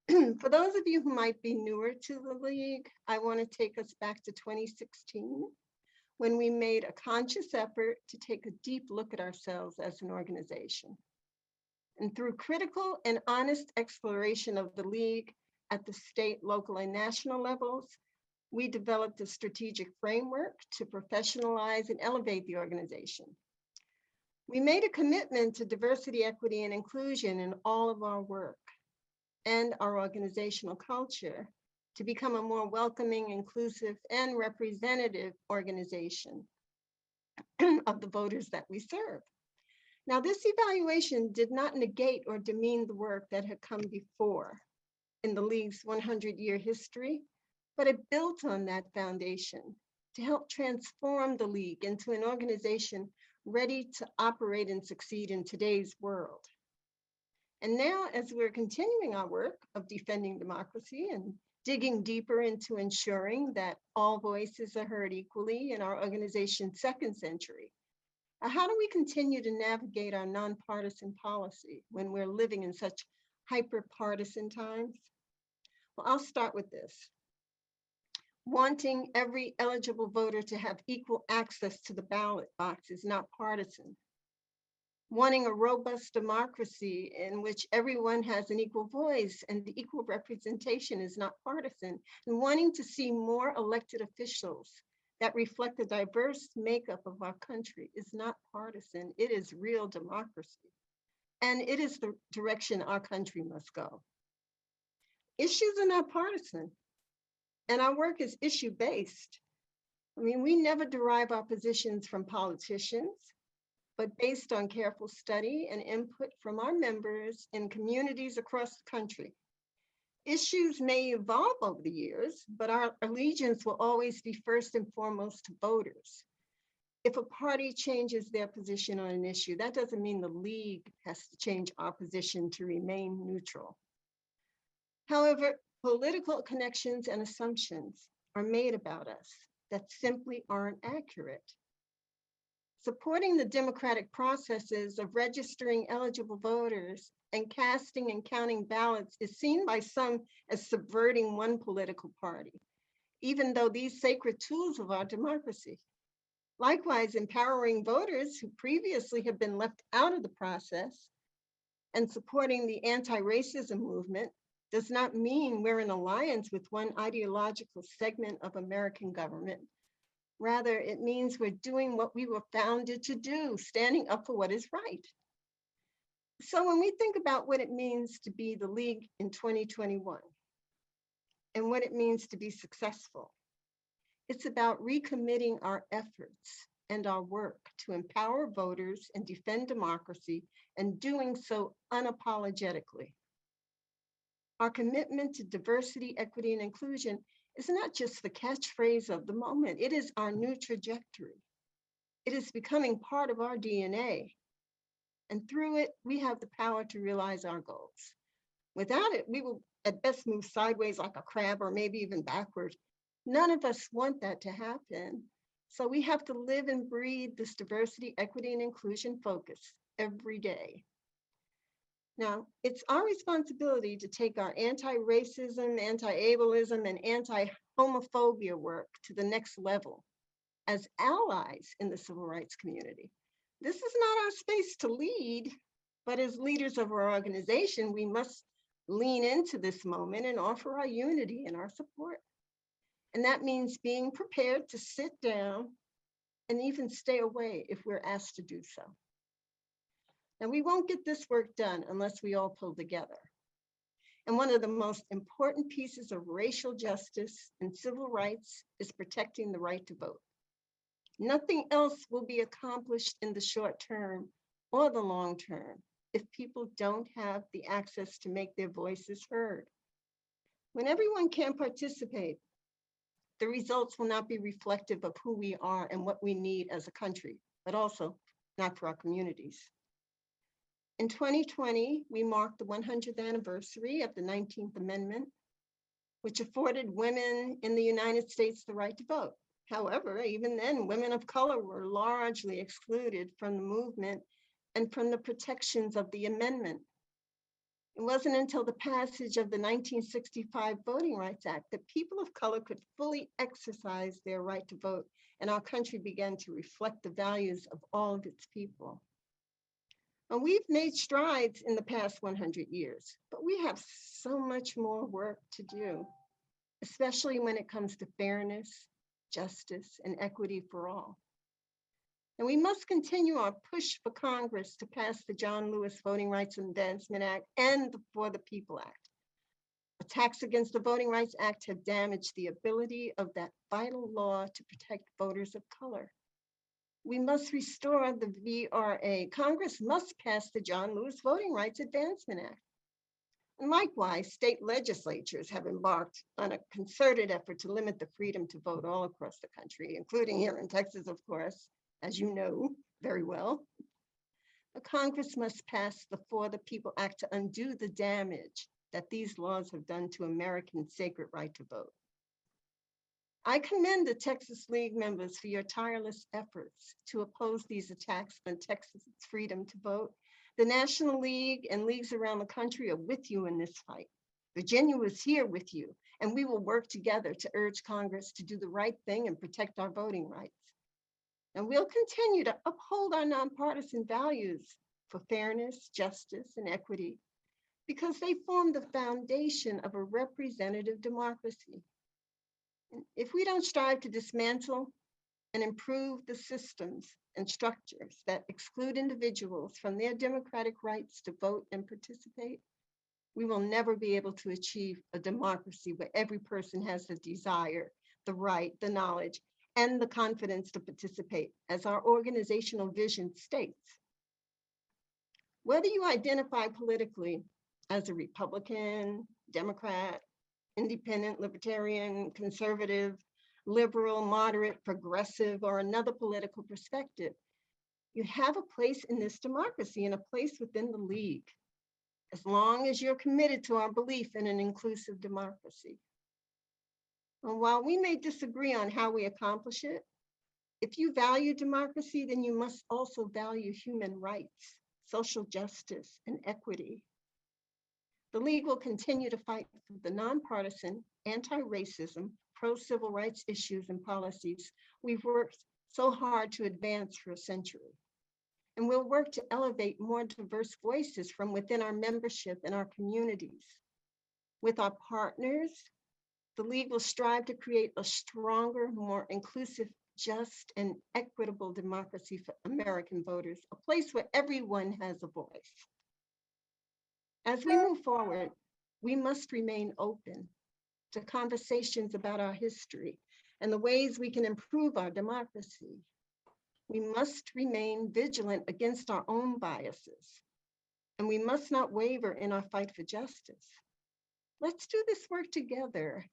For those of you who might be newer to the League, I want to take us back to 2016, when we made a conscious effort to take a deep look at ourselves as an organization. And through critical and honest exploration of the League at the state, local, and national levels, we developed a strategic framework to professionalize and elevate the organization. We made a commitment to diversity, equity, and inclusion in all of our work and our organizational culture to become a more welcoming, inclusive, and representative organization. of the voters that we serve. Now, this evaluation did not negate or demean the work that had come before in the League's 100-year history, but it built on that foundation to help transform the League into an organization ready to operate and succeed in today's world. And now, as we're continuing our work of defending democracy and digging deeper into ensuring that all voices are heard equally in our organization's second century, how do we continue to navigate our nonpartisan policy when we're living in such hyper-partisan times? Well, I'll start with this. Wanting every eligible voter to have equal access to the ballot box is not partisan. Wanting a robust democracy in which everyone has an equal voice and the equal representation is not partisan. And wanting to see more elected officials that reflect the diverse makeup of our country is not partisan. It is real democracy. And it is the direction our country must go. Issues are not partisan, and our work is issue-based. I mean, we never derive our positions from politicians, but based on careful study and input from our members in communities across the country. Issues may evolve over the years, but our allegiance will always be first and foremost to voters. If a party changes their position on an issue, that doesn't mean the League has to change our position to remain neutral. However, political connections and assumptions are made about us that simply aren't accurate. Supporting the democratic processes of registering eligible voters and casting and counting ballots is seen by some as subverting one political party, even though these sacred tools of our democracy. Likewise, empowering voters who previously have been left out of the process and supporting the anti-racism movement does not mean we're in alliance with one ideological segment of American government. Rather, it means we're doing what we were founded to do, standing up for what is right. So when we think about what it means to be the League in 2021 and what it means to be successful, it's about recommitting our efforts and our work to empower voters and defend democracy, and doing so unapologetically. Our commitment to diversity, equity, and inclusion is not just the catchphrase of the moment, it is our new trajectory. It is becoming part of our DNA. And through it, we have the power to realize our goals. Without it, we will at best move sideways like a crab or maybe even backwards. None of us want that to happen. So we have to live and breathe this diversity, equity, and inclusion focus every day. Now, it's our responsibility to take our anti-racism, anti-ableism, and anti-homophobia work to the next level as allies in the civil rights community. This is not our space to lead, but as leaders of our organization, we must lean into this moment and offer our unity and our support. And that means being prepared to sit down and even stay away if we're asked to do so. And we won't get this work done unless we all pull together. And one of the most important pieces of racial justice and civil rights is protecting the right to vote. Nothing else will be accomplished in the short term or the long term if people don't have the access to make their voices heard. When everyone can participate, the results will not be reflective of who we are and what we need as a country, but also not for our communities. In 2020, we marked the 100th anniversary of the 19th Amendment, which afforded women in the United States the right to vote. However, even then, women of color were largely excluded from the movement and from the protections of the amendment. It wasn't until the passage of the 1965 Voting Rights Act that people of color could fully exercise their right to vote, and our country began to reflect the values of all of its people. And we've made strides in the past 100 years, but we have so much more work to do, especially when it comes to fairness, justice, and equity for all. And we must continue our push for Congress to pass the John Lewis Voting Rights Advancement Act and the For the People Act. Attacks against the Voting Rights Act have damaged the ability of that vital law to protect voters of color. We must restore the VRA. Congress must pass the John Lewis Voting Rights Advancement Act. And likewise, state legislatures have embarked on a concerted effort to limit the freedom to vote all across the country, including here in Texas, of course, as you know very well. The Congress must pass the For the People Act to undo the damage that these laws have done to Americans' sacred right to vote. I commend the Texas League members for your tireless efforts to oppose these attacks on Texas' freedom to vote. The National League and leagues around the country are with you in this fight. Virginia is here with you, and we will work together to urge Congress to do the right thing and protect our voting rights. And we'll continue to uphold our nonpartisan values for fairness, justice, and equity, because they form the foundation of a representative democracy. And if we don't strive to dismantle and improve the systems and structures that exclude individuals from their democratic rights to vote and participate, we will never be able to achieve a democracy where every person has the desire, the right, the knowledge, and the confidence to participate, as our organizational vision states. Whether you identify politically as a Republican, Democrat, independent, libertarian, conservative, liberal, moderate, progressive, or another political perspective, you have a place in this democracy and a place within the League, as long as you're committed to our belief in an inclusive democracy. And while we may disagree on how we accomplish it, if you value democracy, then you must also value human rights, social justice, and equity. The League will continue to fight for the nonpartisan, anti-racism, pro-civil rights issues and policies we've worked so hard to advance for a century. And we'll work to elevate more diverse voices from within our membership and our communities. With our partners, the League will strive to create a stronger, more inclusive, just, and equitable democracy for American voters, a place where everyone has a voice. As we move forward, we must remain open to conversations about our history and the ways we can improve our democracy. We must remain vigilant against our own biases, and we must not waver in our fight for justice. Let's do this work together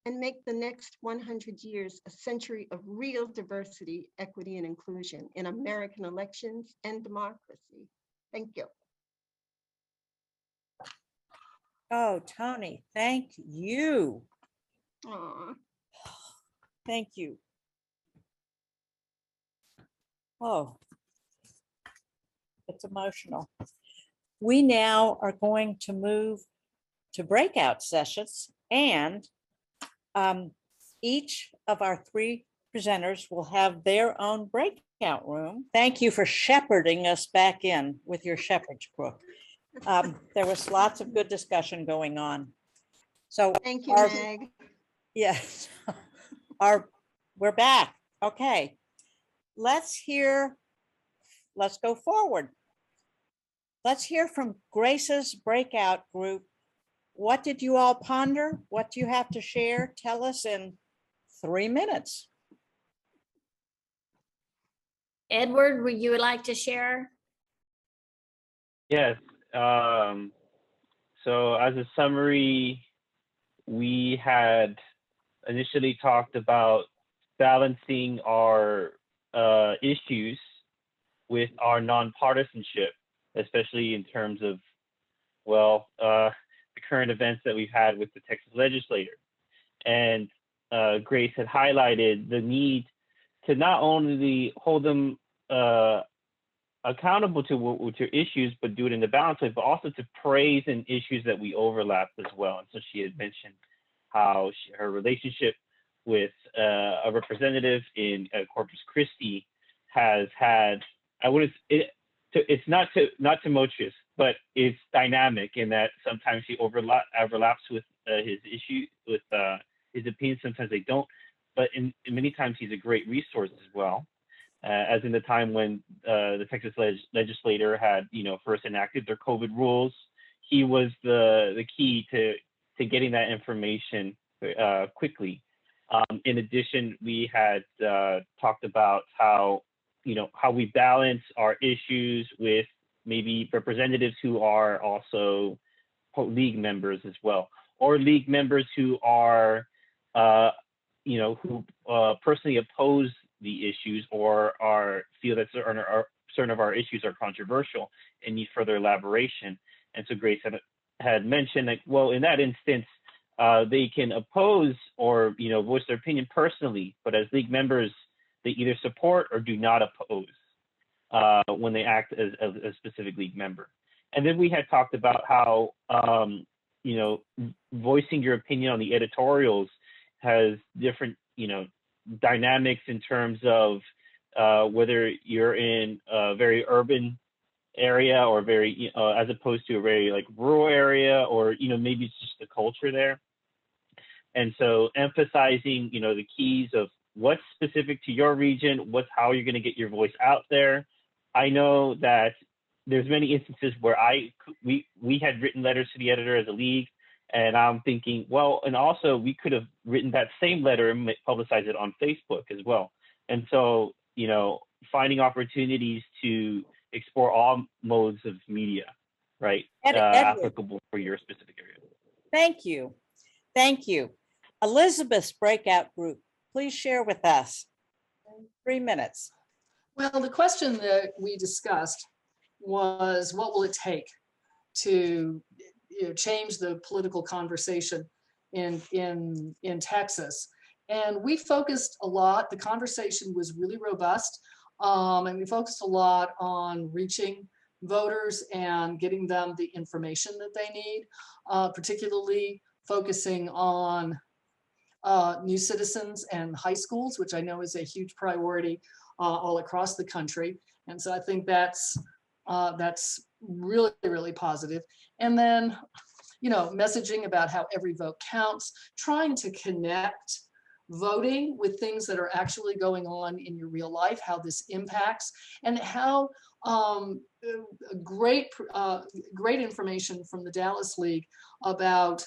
and make the next 100 years a century of real diversity, equity, and inclusion in American elections and democracy. Thank you. Oh, Toni, thank you. Aw. Thank you. Oh, it's emotional. We now are going to move to breakout sessions, and each of our three presenters will have their own breakout room. Thank you for shepherding us back in with your shepherd's crook. There was lots of good discussion going on. So Thank you, our- Meg. yes, we're back. Okay, let's go forward. Let's hear from Grace's breakout group. What did you all ponder? What do you have to share? Tell us in 3 minutes. Edward, would you like to share? Yes. So as a summary, we had initially talked about balancing our issues with our nonpartisanship, especially in terms of, well, the current events that we've had with the Texas legislature. And Grace had highlighted the need to not only hold them accountable to your issues, but do it in the balance way, but also to praise in issues that we overlap as well. And so she had mentioned how her relationship with a representative in Corpus Christi has had, it's not tumultuous, but it's dynamic in that sometimes he overlaps with his issue, with his opinions, sometimes they don't, but in many times he's a great resource as well. As in the time when the Texas legislature had, first enacted their COVID rules, he was the key to getting that information quickly. In addition, we had talked about how how we balance our issues with maybe representatives who are also league members as well, or league members who are, who personally oppose the issues or feel that certain of our issues are controversial and need further elaboration. And so Grace had mentioned that, well, in that instance, they can oppose or voice their opinion personally, but as league members, they either support or do not oppose when they act as a specific league member. And then we had talked about how voicing your opinion on the editorials has different dynamics in terms of whether you're in a very urban area or very as opposed to a very like rural area, or maybe it's just the culture there. And so emphasizing the keys of what's specific to your region, how you're going to get your voice out there. I know that there's many instances where we had written letters to the editor as a league, and I'm thinking, well, and also we could have written that same letter and publicize it on Facebook as well. And so finding opportunities to explore all modes of media, right, applicable for your specific area. Thank you. Thank you. Elizabeth's breakout group, please share with us. 3 minutes. Well, the question that we discussed was, what will it take to change the political conversation in Texas? And we focused a lot. The conversation was really robust, and we focused a lot on reaching voters and getting them the information that they need, particularly focusing on new citizens and high schools, which I know is a huge priority all across the country. And so I think that's really, really positive. And then, messaging about how every vote counts, trying to connect voting with things that are actually going on in your real life, how this impacts, and how great information from the Dallas League about,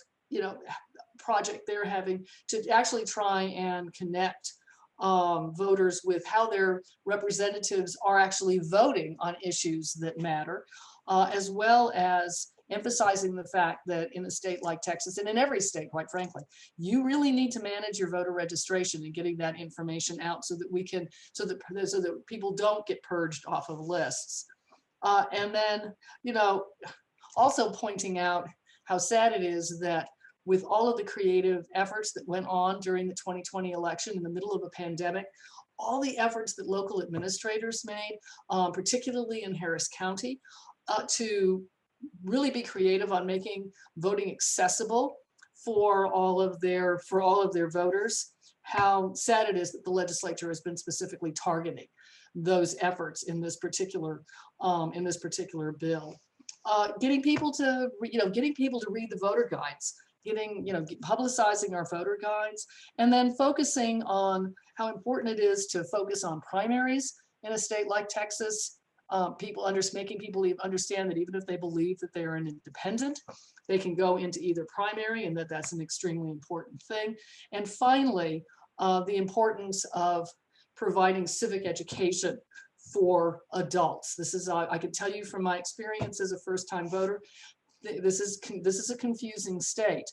project they're having to actually try and connect voters with how their representatives are actually voting on issues that matter, as well as emphasizing the fact that in a state like Texas, and in every state, quite frankly, you really need to manage your voter registration and getting that information out so that people don't get purged off of lists. And then, also pointing out how sad it is that with all of the creative efforts that went on during the 2020 election in the middle of a pandemic, all the efforts that local administrators made, particularly in Harris County, to really be creative on making voting accessible for all of their voters, how sad it is that the legislature has been specifically targeting those efforts in this particular bill. Getting people to read the voter guides, publicizing our voter guides, and then focusing on how important it is to focus on primaries in a state like Texas. Making people understand that even if they believe that they are an independent, they can go into either primary, and that's an extremely important thing. And finally, the importance of providing civic education for adults. This is, I can tell you from my experience as a first-time voter, this is a confusing state.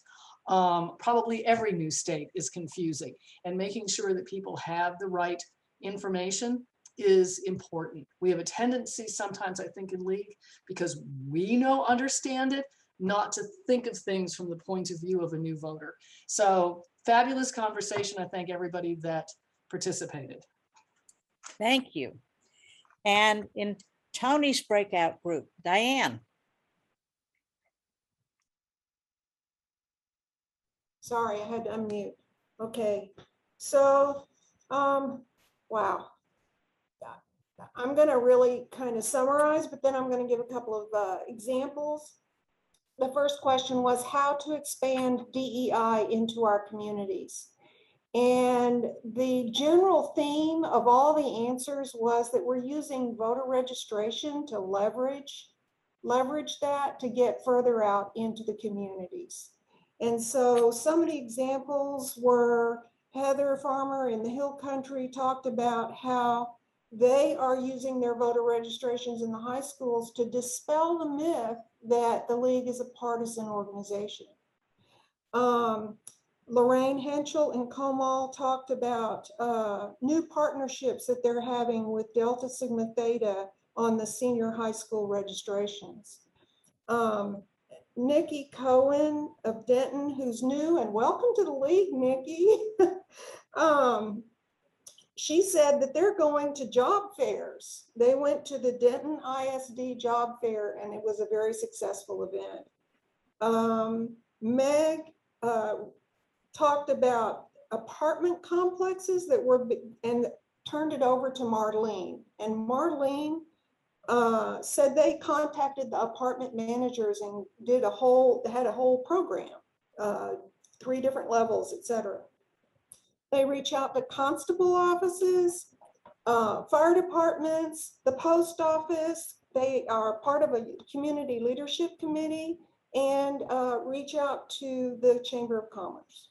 Probably every new state is confusing, and making sure that people have the right information is important. We have a tendency sometimes, I think, in League, because we understand it, not to think of things from the point of view of a new voter. So fabulous conversation. I thank everybody that participated. Thank you. And in Toni's breakout group, Diane. Sorry, I had to unmute. Okay, so, wow. I'm going to really kind of summarize, but then I'm going to give a couple of examples. The first question was how to expand DEI into our communities. And the general theme of all the answers was that we're using voter registration to leverage that to get further out into the communities. And so some of the examples were Heather Farmer in the Hill Country talked about how they are using their voter registrations in the high schools to dispel the myth that the league is a partisan organization. Lorraine Henschel and Comal talked about new partnerships that they're having with Delta Sigma Theta on the senior high school registrations. Nikki Cohen of Denton, who's new, and welcome to the league, Nikki. She said that they're going to job fairs. They went to the Denton ISD job fair, and it was a very successful event. Meg talked about apartment complexes that were, and turned it over to Marlene. And Marlene said they contacted the apartment managers and had a whole program, 3 different levels, etc. They reach out to constable offices, fire departments, the post office. They are part of a community leadership committee, and reach out to the Chamber of Commerce.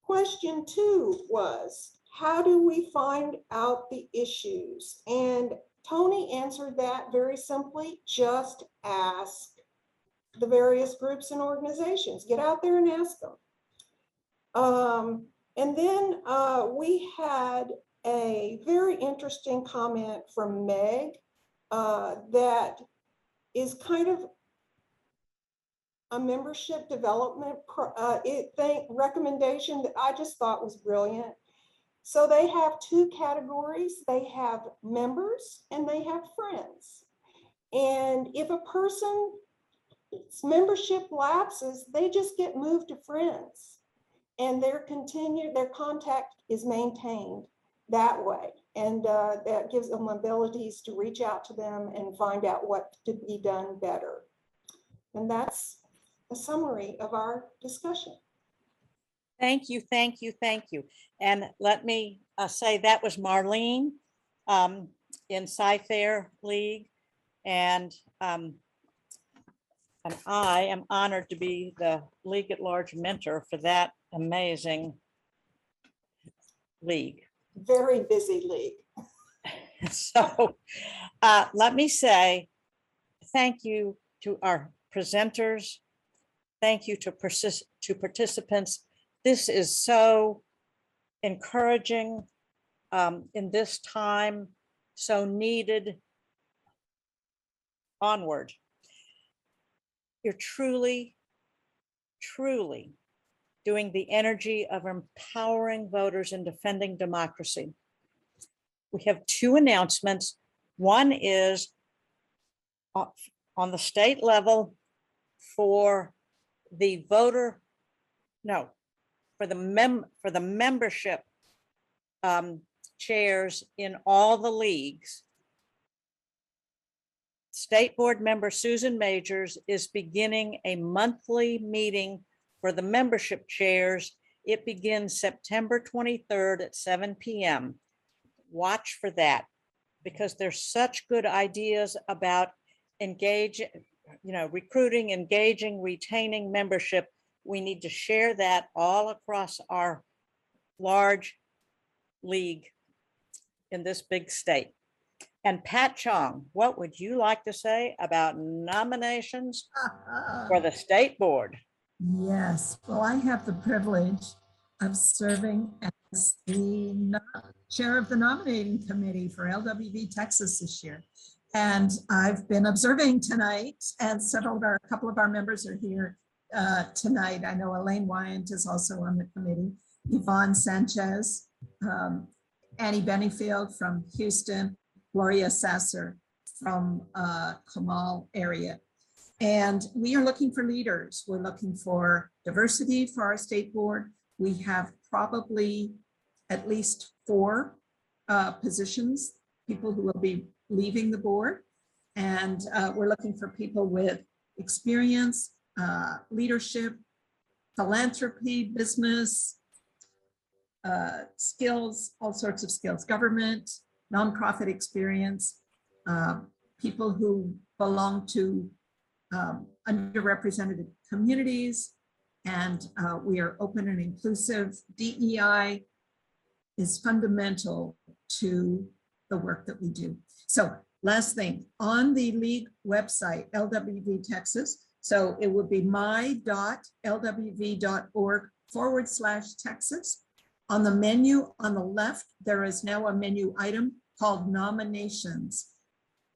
Question 2 was, how do we find out the issues? And Toni answered that very simply: just ask the various groups and organizations. Get out there and ask them. And then we had a very interesting comment from Meg that is kind of a membership development recommendation that I just thought was brilliant. So they have 2 categories. They have members and they have friends. And if a person's membership lapses, they just get moved to friends, and their contact is maintained that way. And that gives them abilities to reach out to them and find out what could be done better. And that's a summary of our discussion. Thank you, thank you, thank you. And let me say that was Marlene in Sci-Fair League. And I am honored to be the League at Large mentor for that amazing league. Very busy league. So let me say thank you to our presenters. Thank you to participants. This is so encouraging in this time, so needed. Onward. You're truly, truly doing the energy of empowering voters and defending democracy. We have 2 announcements. One is on the state level for the membership chairs in all the leagues. State board member Susan Majors is beginning a monthly meeting for the membership chairs. It begins September 23rd at 7 p.m. Watch for that, because there's such good ideas about recruiting, engaging, retaining membership. We need to share that all across our large league in this big state. And Pat Chong, what would you like to say about nominations for the state board? Yes, well, I have the privilege of serving as the chair of the nominating committee for LWV Texas this year. And I've been observing tonight, and a couple of our members are here tonight. I know Elaine Wyant is also on the committee, Yvonne Sanchez, Annie Bennyfield from Houston, Gloria Sasser from Comal area. And we are looking for leaders. We're looking for diversity for our state board. We have probably at least 4 positions, people who will be leaving the board. And we're looking for people with experience, leadership, philanthropy, business, skills, all sorts of skills, government, nonprofit experience, people who belong to underrepresented communities, and we are open and inclusive. DEI is fundamental to the work that we do. So last thing, on the league website, LWV Texas, so it would be my.lwv.org/Texas. On the menu on the left, there is now a menu item called nominations.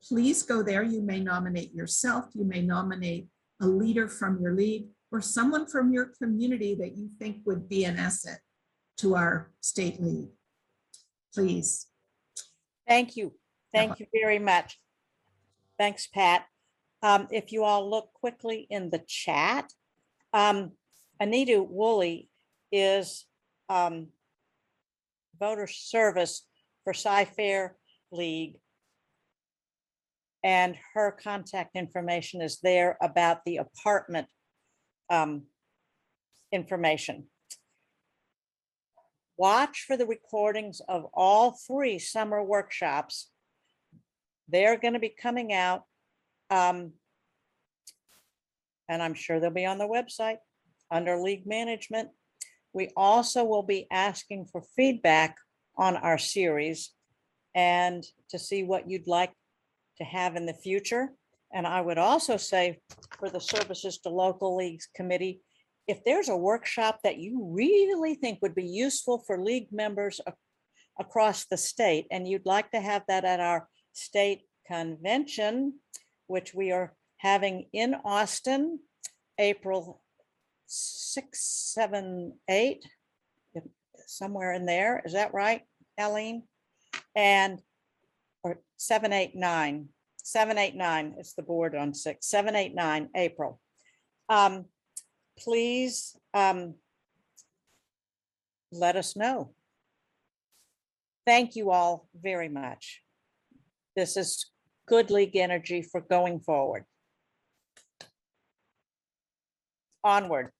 Please go there. You may nominate yourself. You may nominate a leader from your league or someone from your community that you think would be an asset to our state league. Please. Thank you. Thank you very much. Thanks, Pat. If you all look quickly in the chat, Anita Woolley is voter service for Cy-Fair League. And her contact information is there about the apartment information. Watch for the recordings of all 3 summer workshops. They're going to be coming out. And I'm sure they'll be on the website under league management. We also will be asking for feedback on our series and to see what you'd like to have in the future. And I would also say for the Services to Local Leagues Committee, if there's a workshop that you really think would be useful for league members across the state, and you'd like to have that at our state convention, which we are having in Austin, April 6, 7, 8, somewhere in there. Is that right, Eileen? And or 7, 8, 9. 7, 8, 9. It's the board on 6. 7, 8, 9, April. Please let us know. Thank you all very much. This is good league energy for going forward. Onward.